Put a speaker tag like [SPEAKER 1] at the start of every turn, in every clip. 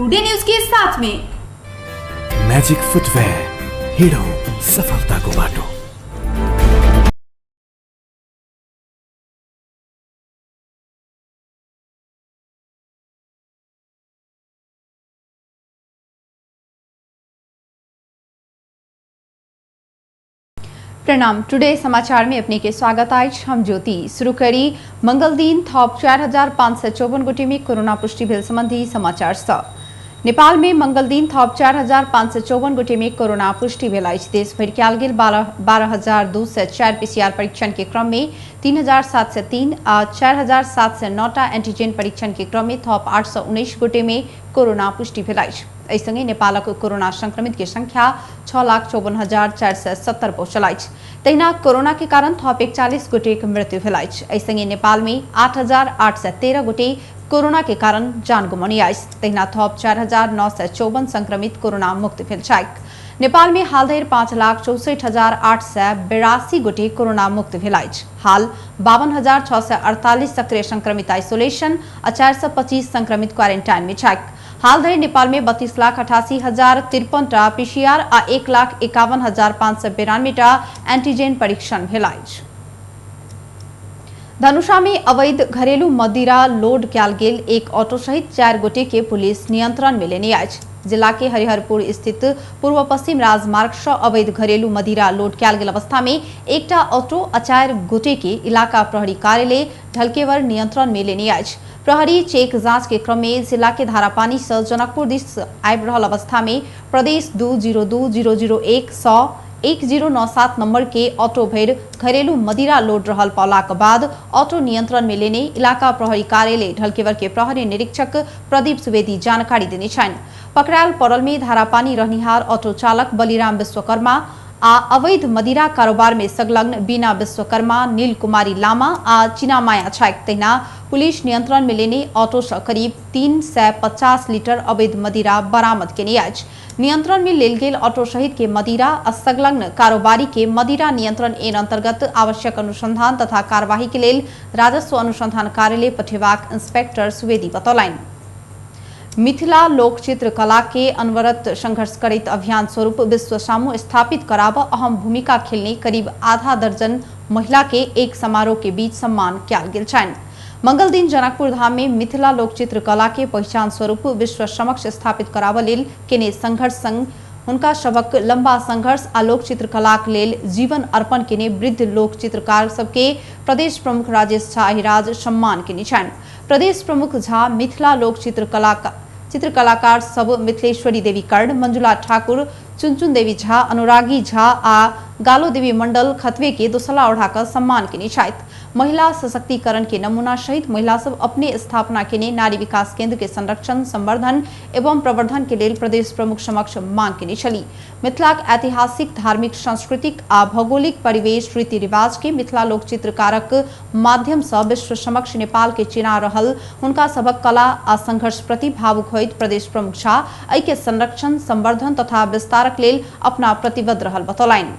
[SPEAKER 1] Today news के साथ में
[SPEAKER 2] मैजिक फुटवेयर, हिड़ो सफलता को बाटो।
[SPEAKER 3] प्रणाम। टुडे समाचार में अपने के स्वागत। आज हम ज्योति शुरू करी मंगल दिन थप 4554 गोटे में कोरोना पुष्टि भेल संबंधी समाचार स। नेपाल में मंगल दिन थप 4554 गोटे में कोरोना पुष्टि भेल अछि। देश भरि कयल गेल 12,204 पीसीआर परीक्षण के क्रम में 3,703 आ 4,709 टा एंटीजन परीक्षण के क्रम में थप 819 गोटे में कोरोना पुष्टि भेल अछि। एहि संगे नेपालक कोरोना संक्रमित के संख्या 6,54,470 पहुंचल अछि। तहिना कोरोना के कारण थप 41 गोटे के मृत्यु भेल अछि। एहि संगे नेपाल में 8,813 गोटे कोरोना के कारण जान गुमाउने अछि। तहिना थप 4,954 संक्रमित कोरोना मुक्त भेल छथि। नेपाल में हाल धरि 5,64,882 गोटे कोरोना मुक्त भेल अछि। हाल 52,648 सक्रिय संक्रमित आइसोलेशन आ 425 संक्रमित क्वारेंटाइन में छथि। हाल धरि नेपाल में 32,88,053 टा पीसीआर आ 1,51,592 टा एंटीजन परीक्षण भेल अछि। धनुषा में अवैध घरेलू मदिरा लोड कयल गेल एक ऑटो सहित 4 गोटे के पुलिस नियंत्रण में लेने अछि। जिला के हरिहरपुर स्थित पूर्व पश्चिम राजमार्ग से अवैध घरेलू मदिरा लोड कयल गेल अवस्था में एकटा ऑटो आ 4 गोटे के इलाका प्रहरी कार्यालय ढलकेवर नियंत्रण में लेने अछि। प्रहरी चेक जांच के क्रम में जिला के धारापानी से जनकपुर दिस आबि रहल अवस्था में प्रदेश 202001-100-1097 नंबर के ऑटो भर घरेलू मदिरा लोड रहल पालाक बाद ऑटो नियंत्रण में लेने इलाका प्रहरी कार्यालय ढलकेवर के प्रहरी निरीक्षक प्रदीप सुवेदी जानकारी देने छन्। पकड़ायल पड़ल में धारापानी रहनिहार ऑटो चालक बलिराम विश्वकर्मा आ अवैध मदिरा कारोबार में संलग्न बीना विश्वकर्मा, नील कुमारी लामा आ चिनामाया छथि। तहिना पुलिस नियंत्रण में लेने ऑटो से करीब 350 लीटर अवैध मदिरा बरामद केने अछि। नियंत्रण में लेल गेल ऑटो सहित के मदिरा आ संलग्न कारोबारी के मदिरा नियंत्रण ऐन अंतर्गत आवश्यक अनुसंधान तथा कार्यवाही के लेल राजस्व अनुसंधान कार्यालय पठेबाक इंस्पेक्टर सुवेदी बतौलनि। मिथिला लोकचित्र कला के अनवरत संघर्ष करैत अभियान स्वरूप विश्व सामू स्थापित कराब अहम भूमिका खेलने करीब आधा दर्जन महिला के एक समारोह के बीच सम्मान कयल गेल छनि। मंगल दिन जनकपुर धाम में मिथिला लोकचित्र कला के पहचान स्वरूप विश्व समक्ष स्थापित कराब लेल केने संघर्ष संग हुनका सबक लंबा संघर्ष आ लोकचित्र कलाक लेल जीवन अर्पण केने वृद्ध लोकचित्रकार सबके प्रदेश प्रमुख राजेश झा अहिराज सम्मान केने छनि। प्रदेश प्रमुख झा मिथिला लोकचित्र चित्रकलाकार सब मिथिलेश्वरी देवी कर्ण, मंजुला ठाकुर, चुनचुन देवी झा, अनुरागी झा आ गालो देवी मंडल खतवे के दोसला ओढ़ाकर सम्मान केने छथि। महिला सशक्तिकरण के नमूना सहित महिला सब अपने स्थापना केने नारी विकास केंद्र के संरक्षण, संवर्धन एवं प्रवर्धन के लेल प्रदेश प्रमुख समक्ष मांग केने छली। मिथिलाक ऐतिहासिक, धार्मिक, सांस्कृतिक आ भौगोलिक परिवेश, रीति रिवाज के मिथिला लोकचित्रकारक माध्यम से विश्व समक्ष नेपाल के चिना रहल हुनका सबक कला आ संघर्ष प्रति भावुक होइत प्रदेश प्रमुख झा एहि के संरक्षण, संवर्धन तथा विस्तारक लेल अपना प्रतिबद्ध रहल बतौलनि।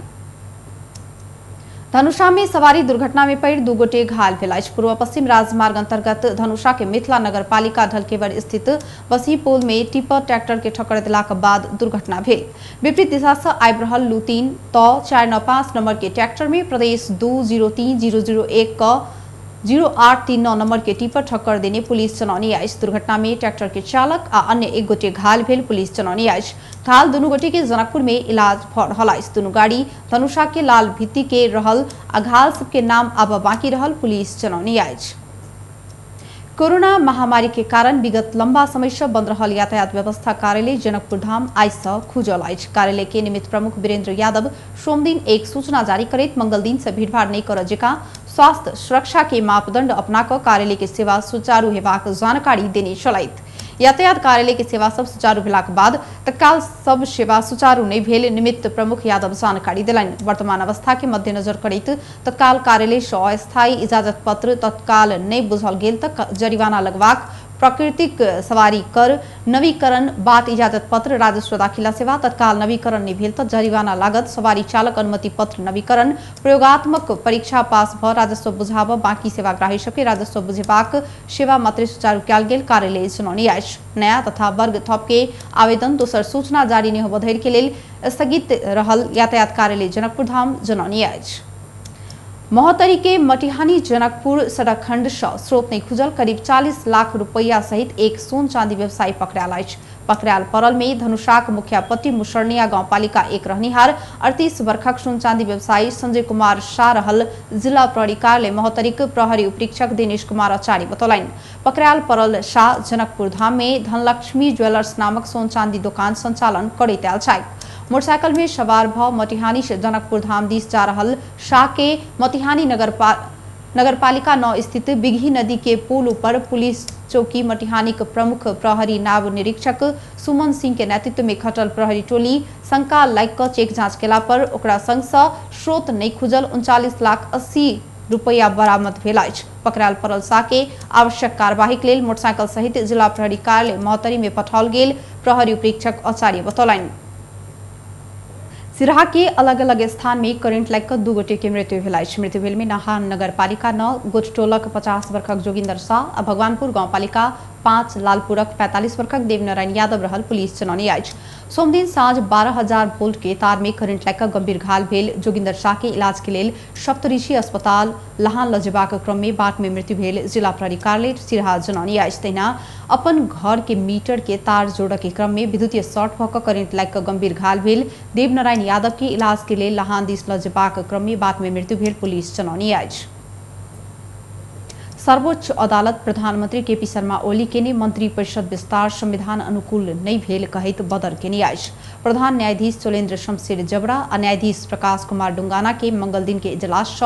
[SPEAKER 3] धनुषा में सवारी दुर्घटना में पड़ 2 गोटे घायल भेल अछि। पूर्व पश्चिम राजमार्ग अंतर्गत धनुषा के मिथिला नगरपालिका ढलकेवर स्थित बसी पुल में टिपर ट्रैक्टर के ठक्कर देलाक बाद दुर्घटना भेल। विपरीत दिशा से आबि रहल लुतीन त 495 नंबर के ट्रैक्टर में प्रदेश 203001 क 0839 नंबर के टिपर ठक्कर देने पुलिस जनौने अछि। दुर्घटना में ट्रैक्टर के चालक आ अन्य 1 गोटे घायल भेल पुलिस जनौने अछि। घायल दुनू गोटे के जनकपुर में इलाज भ रहल अछि। दुनू गाड़ी धनुषा के लाल भित्ति के रहल आ घायल सबके नाम आब बाकी रहल पुलिस जनौने अछि। कोरोना महामारी के कारण विगत लंबा समय से बंद रहल यातायात व्यवस्था कार्यालय जनकपुर धाम आइ से खुजल अछि। कार्यालय के निमित्त प्रमुख वीरेंद्र यादव सोम दिन एक सूचना जारी करैत मंगल दिन से भीड़भाड़ नहीं कर जेका स्वास्थ्य सुरक्षा के मापदंड अपनाकर कार्यालय के सेवा सुचारू हेबाक जानकारी देने छलैथ। यातायात कार्यालय के सेवा सब सुचारू भेलाक बाद तत्काल सब सेवा सुचारू नहीं भेल निमित्त प्रमुख यादव जानकारी देलनि। वर्तमान अवस्था के मद्देनजर करैत तत्काल कार्यालय से अस्थायी इजाजत पत्र तत्काल नहीं बुझल गेल तक जरिमाना लगवाक प्राकृतिक सवारी कर नवीकरण बाट इजाजत पत्र राजस्व दाखिला सेवा तत्काल नवीकरण नहीं भेल त जरिवाना लागत सवारी चालक अनुमति पत्र नवीकरण प्रयोगात्मक परीक्षा पास भ राजस्व बुझाब बाँकी सेवाग्राही सबके राजस्व बुझेबाक सेवा मात्रै सुचारू कयल गेल कार्यालय जनौनी अछि। नया तथा वर्ग थप के आवेदन दोसर सूचना जारी नहीं होबऽ धरि के लेल स्थगित रहल यातायात कार्यालय जनकपुर धाम जनौनी अछि। महोत्तरी के मटिहानी जनकपुर सड़क खंड स्रोत नहीं खुजल करीब 40 लाख रुपया सहित एक सोन चांदी व्यवसायी पकड़ायल अछि। पकड़ायल परल में धनुषाक मुखियापट्टी मुसरनिया गाउँपालिका 1 रहनिहार 38 वर्षक सोन चांदी व्यवसायी संजय कुमार शाह रहल जिला प्रहरी कार्यालय महोत्तरीक प्रहरी उपरीक्षक दिनेश कुमार आचार्य बतौलनि। पकड़ायल परल शाह जनकपुर धाम में धनलक्ष्मी ज्वेलर्स नामक सोन चांदी दुकान संचालन करैत आयल छथि। मोटरसाइकिल में सवार भ मटिहानी से जनकपुर धाम दिस जा रहल शाह के मटिहानी नगरपालिका 9 स्थित बिघी नदी के पुल ऊपर पुलिस चौकी मटिहानी के प्रमुख प्रहरी नाव निरीक्षक सुमन सिंह के नेतृत्व में खटल प्रहरी टोली शंका लाग क चेक जांच केला पर ओकरा संग सँ स्रोत नहीं खुजल 39 लाख 80 रुपया बरामद भेल अछि। पकड़ायल परल शाह के आवश्यक कार्यवाही के लेल मोटरसाइकिल सहित जिला प्रहरी कार्यालय महोत्तरी में पठाओल गेल प्रहरी उपरीक्षक आचार्य बतौलनि। सिराहा के अलग अलग स्थान में करेंट लाग कर 2 गोटे के मृत्यु भेल अछि। मृत्यु भेल में नाहान नगरपालिका 9 गोटटोलक 50 वर्षक जोगिंदर शाह आ भगवानपुर गाउँपालिका 5 लालपुरक 45 वर्षक देवनारायण यादव रहल पुलिस जनौनी अछि। सोमदिन साँझ 12,000 वोल्ट के तार में करेंट लाग कर गंभीर घायल भेल जोगिंदर शाह के इलाज के लेल सप्तऋषि अस्पताल लहान लजेबाक क्रम में बाट में मृत्यु भेल जिला प्रहरी कार्यालय सिराहा जनौनी अछि। तहिना अपन घर के मीटर के तार जोड़े के क्रम में विद्युतीय शॉर्ट भ करेंट लाग कर गंभीर घायल भेल देवनारायण यादव के इलाज के लिए लहान दिस लजेबाक क्रम में बाट में मृत्यु भेल पुलिस जनौनी अछि। सर्वोच्च अदालत प्रधानमंत्री केपी शर्मा ओली के ने मंत्री परिषद विस्तार संविधान अनुकूल नहीं भेल कहैत बदर केने अछि। प्रधान न्यायाधीश चोलेन्द्र शमशेर जबरा आ न्यायाधीश प्रकाश कुमार डुंगाना के मंगल दिन के इजलास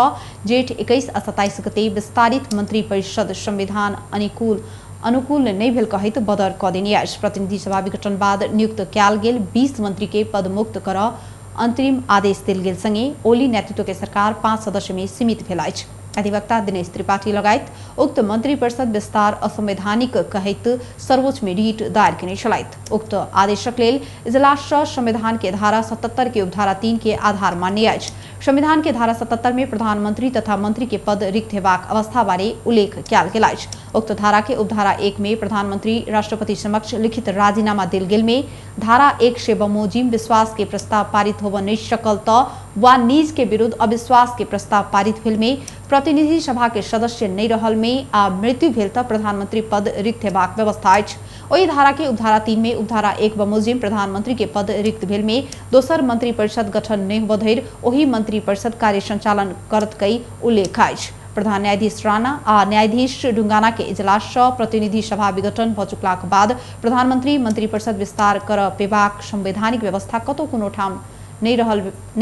[SPEAKER 3] जेठ 21 आ 27 गते विस्तारित मंत्री परिषद संविधान अनुकूल नहीं भेल कहैत बदर क देने अछि। प्रतिनिधि सभा विघटन बाद नियुक्त कयल गेल 20 मंत्री के पद मुक्त कर अंतरिम आदेश देल गेल संगे ओली नेतृत्व के सरकार 5 सदस्य में सीमित भेल अछि। अधिवक्ता दिनेश त्रिपाठी लगायत उक्त मंत्री परिषद विस्तार असंवैधानिक कहैत सर्वोच्च में रिट दायर केने छलथि। उक्त आदेशक लेल इजलास संविधान के धारा 77 के उपधारा 3 के आधार मान्य अछि। संविधान के धारा 77 में प्रधानमंत्री तथा मंत्री के पद रिक्त हेबाक अवस्था बारे उल्लेख कयल गेल अछि। उक्त धारा के उपधारा 1 में प्रधानमंत्री राष्ट्रपति समक्ष लिखित राजीनामा देल गेल में धारा 1 से बमोजिम विश्वास के प्रस्ताव पारित होब नहीं सकल त वा निज के विरुद्ध अविश्वास के प्रस्ताव पारित भेल में प्रतिनिधि सभा के सदस्य नहीं रहल में आ मृत्यु भेल त प्रधानमंत्री पद रिक्त हेबाक व्यवस्था अछि। ओहि धारा के उपधारा 3 में उपधारा 1 बमोजिम प्रधानमंत्री के पद रिक्त भेल में दोसर मंत्री परिषद गठन नहीं होबऽ धरि ओहि मंत्री परिषद कार्य संचालन करत कई उल्लेख अछि। प्रधान न्यायाधीश राणा आ न्यायाधीश डुंगाना के इजलास प्रतिनिधि सभा विघटन भ चुकलाक बाद प्रधानमंत्री मंत्री परिषद विस्तार कर पेबाक संवैधानिक व्यवस्था कतौ कोनो ठाम नहीं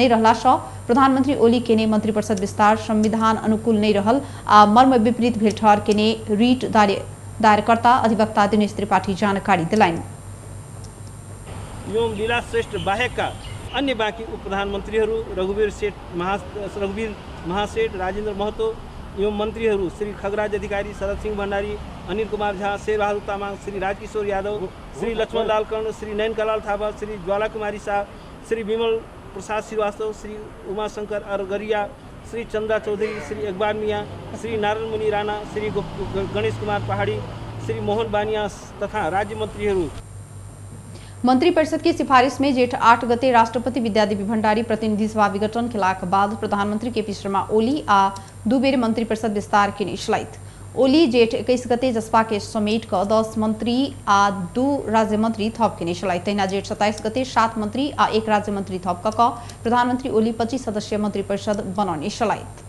[SPEAKER 3] रहला प्रधानमंत्री ओली के ने मंत्री परिषद विस्तार संविधान अनुकूल नहीं रहल आ मर्म विपरीत भेल ठहर के ने रिट दायरकर्ता अधिवक्ता दिनेश त्रिपाठी जानकारी दिलाइन।
[SPEAKER 1] एवं लीला श्रेष्ठ बाहेक का अन्य बाकी उप प्रधानमंत्रीहरू रघुवीर महासेठ राजेंद्र महतो एवं मंत्रीहरू श्री खगराज अधिकारी शरद सिंह भंडारी अनिल कुमार झा शेरबहादुर तामाङ श्री राजकिशोर यादव श्री लक्ष्मण लाल कर्ण श्री नयनकलाल थापा श्री ज्वाला कुमारी शाह श्री विमल प्रसाद श्रीवास्तव श्री उमाशंकर अरगरिया श्री चंदा चौधरी श्री इकबाल मियाँ श्री नारायण मुनि राणा श्री गणेश कुमार पहाड़ी श्री मोहन बानिया तथा राज्य मंत्रीहरू।
[SPEAKER 3] मंत्री परिषद की सिफारिश में जेठ 8 गते राष्ट्रपति विद्यादेवी भंडारी प्रतिनिधि सभा विघटन केलाक बाद प्रधानमंत्री केपी शर्मा ओली आ 2 बेर मंत्री परिषद विस्तार केने छलथि। ओली जेठ 21 गते जसपा के समेट क 10 मंत्री आ 2 राज्य मंत्री थप केने छलथि। तहिना जेठ 27 गते 7 मंत्री आ 1 राज्य मंत्री थप क प्रधानमंत्री ओली 25 सदस्यीय मंत्री परिषद बनौने छलथि।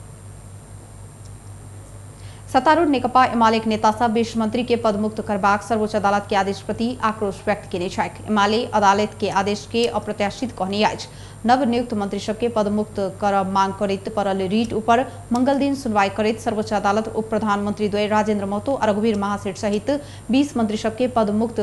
[SPEAKER 3] सत्तारूढ़ नेकपा एमालेक नेता सब 20 मंत्री के पद मुक्त करबाक सर्वोच्च अदालत के आदेश प्रति आक्रोश व्यक्त केने छथि। एमाले अदालत के आदेश के अप्रत्याशित कहने अछि। नवनियुक्त मंत्री सबके पद मुक्त कर मांग करैत परल रीट ऊपर मंगल दिन सुनवाई करैत सर्वोच्च अदालत उप प्रधानमंत्री द्वय राजेंद्र महतो और रघुवीर महासेठ सहित 20 मंत्री सबके पद मुक्त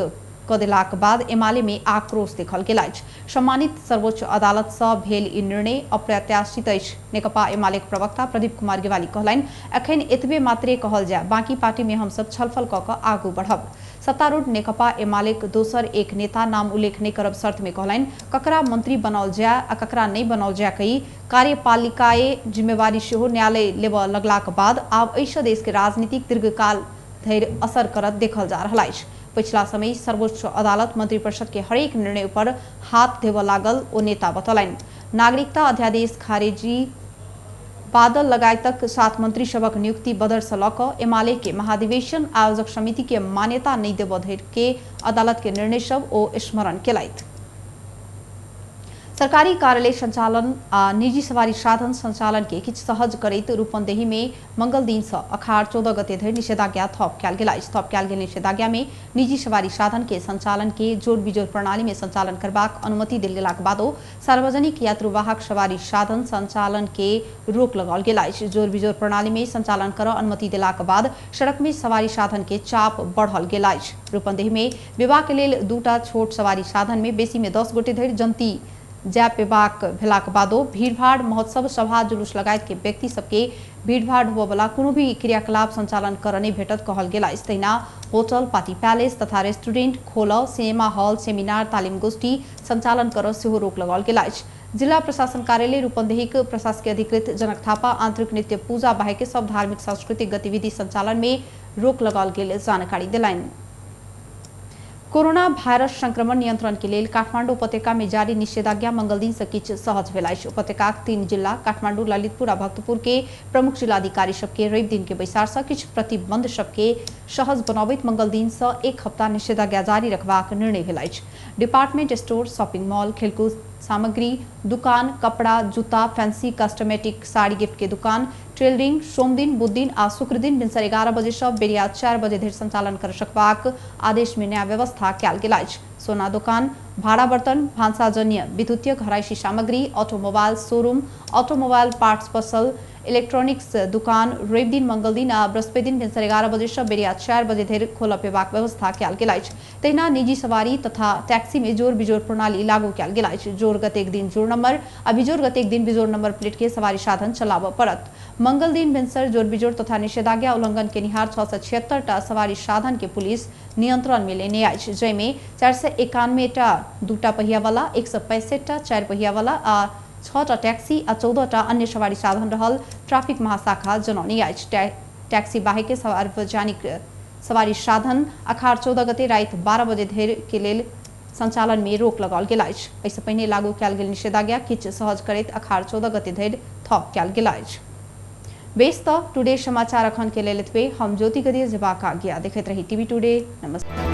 [SPEAKER 3] क देलाक बाद एमाले में आक्रोश देखल गेल अछि। सम्मानित सर्वोच्च अदालत सँ भेल ई निर्णय अप्रत्याशित अछि। नेकपा एमाले के प्रवक्ता प्रदीप कुमार गेवाली कहलनि, एखन एतबे मात्रे कहल जाय, बाकी पार्टी में हम सब छलफल क क आगू बढ़ब। सत्तारूढ़ नेकपा एमाले के दोसर एक नेता नाम उल्लेख नहीं करब शर्त में कहलनि, ककरा मंत्री बनाओल जाय आ ककरा नहीं बनाओल जाय कई कार्यपालिकाए जिम्मेवारी सेहो न्यायालय लेब लगलाक बाद आब एहिसँ देश के राजनीतिक दीर्घकाल धरि असर करत देखल जा रहल अछि। पिछला समय सर्वोच्च अदालत मंत्रिपरिषद के हरेक निर्णय पर हाथ देव लागल ओ नेता बतौलनि। नागरिकता अध्यादेश खारिजी बादल लगायतक 7 मंत्री सभक नियुक्ति बदर से लऽ कऽ एमाले के महाधिवेशन आयोजक समिति के मान्यता नहीं देबऽ धरि के अदालत के निर्णय सब ओ स्मरण केलथि। सरकारी कार्यालय संचालन आ निजी सवारी साधन संचालन के किछु सहज करैत रूपन्देही में मंगल दिन से अखाड़ 14 गते धरि निषेधाज्ञा थप कयल गेल अछि। थप कयल गेल निषेधाज्ञा में निजी सवारी साधन के संचालन के जोड़ बिजोड़ प्रणाली में संचालन करबाक अनुमति देल गेलाक बादो सार्वजनिक यात्रुवाहक सवारी साधन संचालन के रोक लगाओल गेल अछि। जोड़ बिजोड़ प्रणाली में संचालन कर अनुमति देलाक बाद सड़क में सवारी साधन के चाप बढ़ल गेल अछि। रूपन्देही में विवाह के लेल 2टा छोट सवारी साधन में बेसी में 10 गोटे धरि जंती जाय पेबाक भेलाक बादो भीड़भाड़ महोत्सव सभा जुलूस लगायत के व्यक्ति सबके भीड़भाड़ हुआ वाला कोनो भी क्रियाकलाप संचालन कर नहीं भेटत कहल गेल अछि। तहिना होटल, पार्टी पैलेस तथा रेस्टोरेंट खोलऽ, सिनेमा हॉल, सेमिनार, तालीम गोष्ठी संचालन कर सेहो रोक लगाओल गेल अछि। जिला प्रशासन कार्यालय रूपन्देही के प्रशासकीय अधिकृत जनक थापा आंतरिक नित्य पूजा बाहेक सब धार्मिक सांस्कृतिक गतिविधि संचालन में रोक लगाओल गेल जानकारी देलनि। कोरोना भाइरस संक्रमण नियंत्रण के लिए काठमांडू उपत्यका में जारी निषेधाज्ञा मंगल दिन से किछु सहज भेल अछि। उपत्यका 3 जिला काठमांडू, ललितपुर आ भक्तपुर के प्रमुख जिलाधिकारी सबके रवि दिन के बैसार से किछु प्रतिबंध सबके सहज बनबैत मंगल दिन से 1 हफ्ता निषेधाज्ञा जारी रखबाक निर्णय भेल अछि। डिपार्टमेंट स्टोर, शॉपिंग मॉल, खेलकूद सामग्री दुकान, कपड़ा, जूता, फैंसी कॉस्मेटिक, साड़ी गिफ्ट के दुकान, टेलरिंग सोम दिन, बुध दिन आ शुक्र दिन भिनसर 11 बजे से बेरिया 4 बजे धरि संचालन कर सकबाक आदेश में नया व्यवस्था कयल गेल अछि। सोना दुकान, भाड़ा बर्तन, भांसाजन्य विद्युतीय घरायसी सामग्री, ऑटोमोबाइल शोरूम, ऑटोमोबाइल पार्ट्स पसल, इलेक्ट्रॉनिक्स दुकान रवि दिन, मंगल दिन आ बृहस्पति दिन भिनसर 11 बजे से बेरिया 4 बजे धरि खोलऽ पेबाक व्यवस्था कयल गेल अछि। तहिना निजी सवारी तथा टैक्सी में जोड़ बिजोड़ प्रणाली लागू कयल गेल अछि। जोड़ गते एक दिन जोड़ नंबर आ बिजोड़ गते एक दिन बिजोड़ नंबर प्लेट के सवारी साधन चलाबऽ पड़त। मंगल दिन भिनसर जोड़ बिजोड़ तथा निषेधाज्ञा उल्लंघन के निहार 676 टा सवारी साधन के पुलिस नियंत्रण में लेने अछि, जैमे 491 टा 2 पहिया वाला, 165 टा 4 पहिया वाला आ 6 टा टैक्सी आ 14 टा अन्य सवारी साधन रहल ट्रैफिक महाशाखा जनौनी अछि। टैक्सी बाहेक सार्वजनिक सवारी साधन अखाड़ 14 गते राति 12 बजे धरि के लेल संचालन में रोक लगाओल गेल अछि। एहिसँ पहिने लागू कयल गेल निषेधाज्ञा किछु सहज करैत अखाड़ 14 गते धरि थप कयल गेल अछि। बेस टुडे समाचार अखन के लेल एतबे। हम ज्योति जबाक आज्ञा देखैत रही टीवी टुडे। नमस्कार।